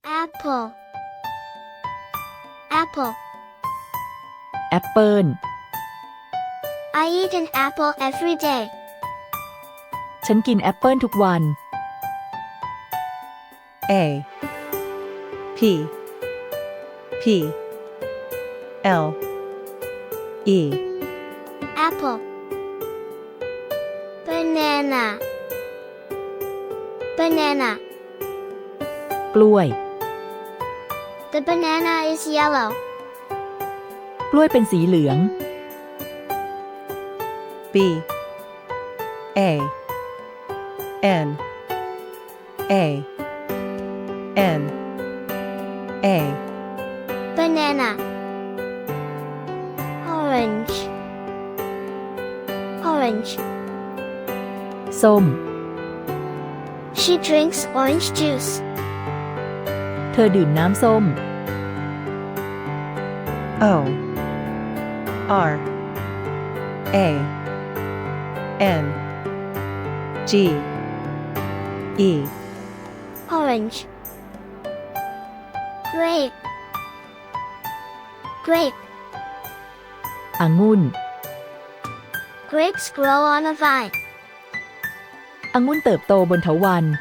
apple apple แอปเปิล I eat an apple every day ฉันกินแอปเปิลทุกวัน A P P L E apple banana banana กล้วย the banana is yellow กล้วยเป็นสีเหลือง B A N A N A banana orange orange ส้ม she drinks orange juice เธอดื่มน้ำส้ม O R A N G E orange grape grape องุ่น grapes grow on a vine องุ่นเติบโตบนเถาวัลย์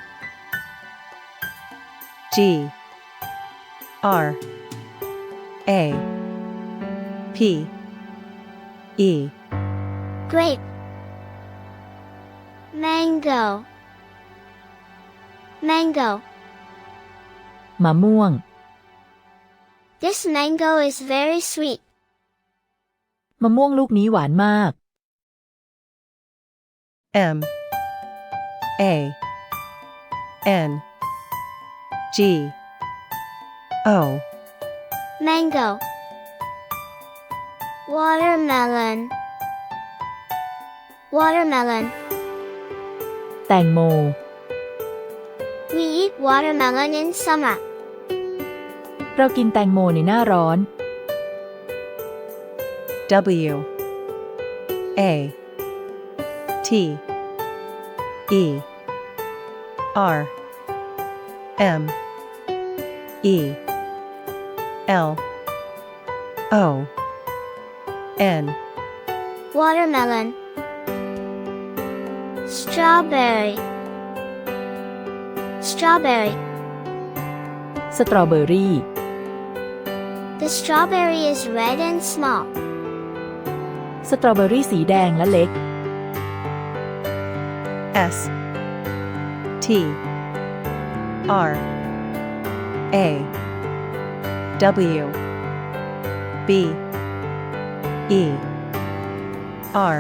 G R A P E grape mango mango มะม่วง this mango is very sweet มะม่วงลูกนี้หวานมาก M A N G O mango watermelon watermelon แตงโม we eat watermelon in summer เรากินแตงโมในหน้าร้อน W A T E R M E L O N watermelon strawberry strawberry สตรอเบอรี่ the strawberry is red and small สตรอเบอรี่สีแดงและเล็ก S T R A W B E R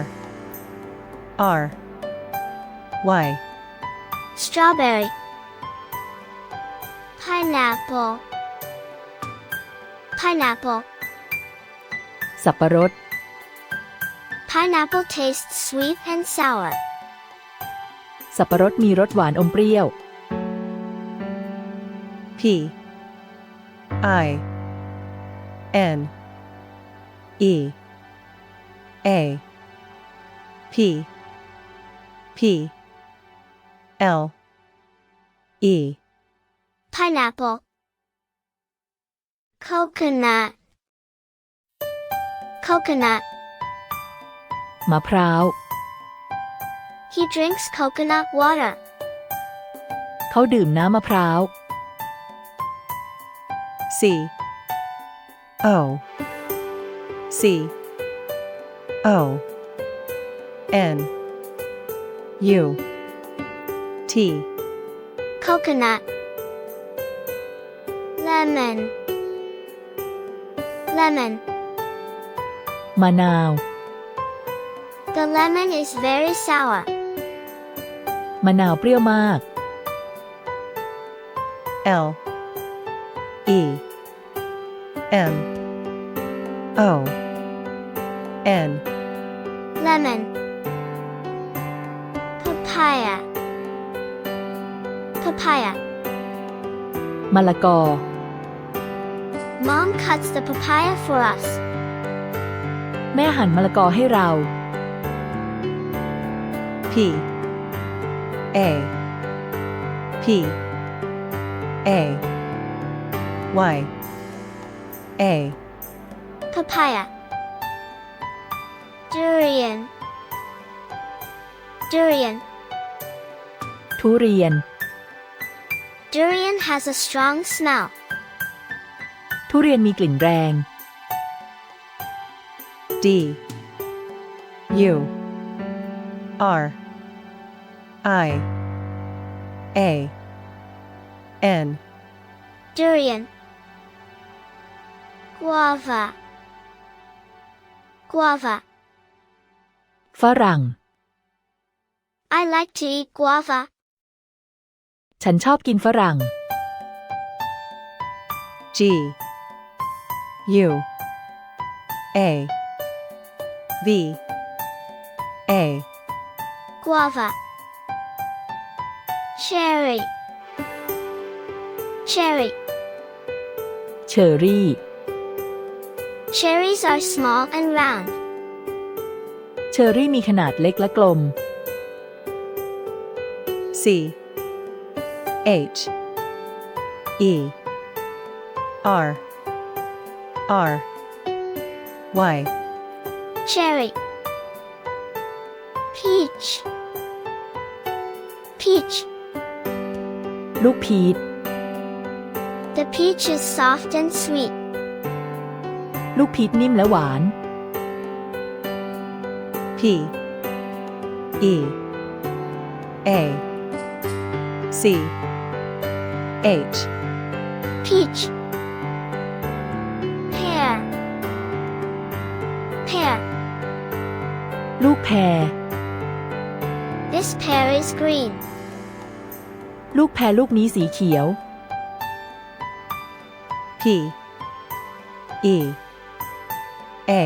R Y strawberry pineapple pineapple สับปะรด pineapple tastes sweet and sour สับปะรดมีรสหวานอมเปรี้ยว P I N E A P P L E pineapple coconut coconut มะพร้าว he drinks coconut water เขาดื่มน้ำมะพร้าว C O C O N U T coconut lemon lemon มะนาว the lemon is very sour มะนาวเปรี้ยวมาก L E M O N lemon papaya papaya มะละกอ Mom cuts the papaya for us แม่หั่นมะละกอให้เรา P A P A Y A papaya, durian, durian. ทุเรียน Durian has a strong smell. ทุเรียนมีกลิ่นแรง D U R I A N Durian. Guava, guava. ฝรั่ง I like to eat guava. ฉันชอบกินฝรั่ง G U A V A Guava. Cherry, cherry. เชอรี่ Cherries are small and round. เชอรี่มีขนาดเล็กและกลม C H E R R Y Cherry. Peach, peach. ลูกพีช The peach is soft and sweet. ลูกพีชนิ่มและหวาน P E A C H Peach. Pear, pear. ลูกแพร This pear is green. ลูกแพรลูกนี้สีเขียว P E A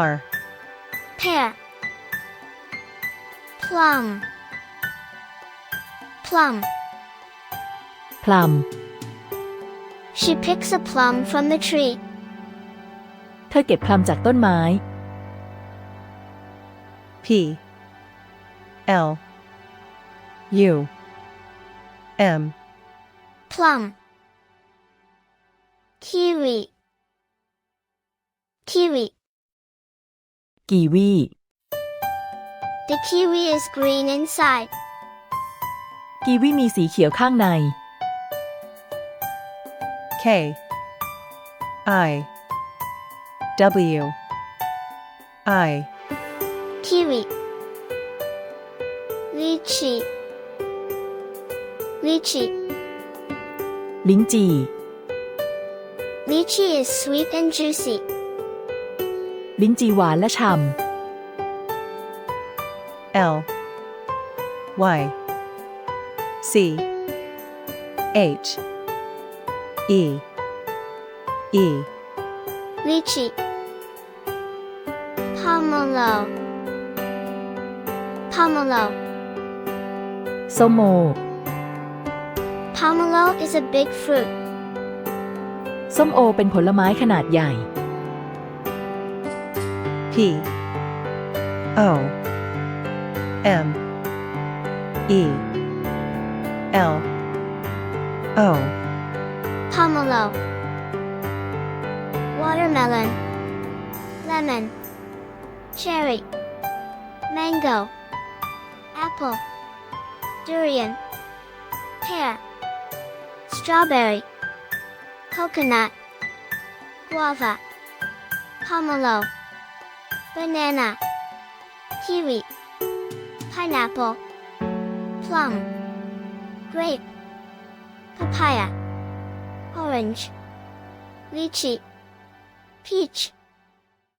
R Pear. Plum, plum. พลัม She picks a plum from the tree. เธอเก็บพลัมจากต้นไม้ P L U M Plum. Kiwi, kiwi. กีวี The kiwi is green inside. กีวีมีสีเขียวข้างใน K I W I Kiwi. Lychee, lychee. ลิ้นจี่ Lychee is sweet and juicy. ลิ้นจี่หวานและฉ่ L Y C H E E Lychee. Pomelo, pomelo. ำส้มโอ Pomelo is a big fruit. ส้มโอเป็นผลไม้ขนาดใหญ่ P O M E L O Pomelo. Watermelon, lemon, cherry, mango, apple, durian, pear, strawberry, coconut, guava, pomelo, banana, kiwi, pineapple, plum, grape, papaya, orange, lychee, peach.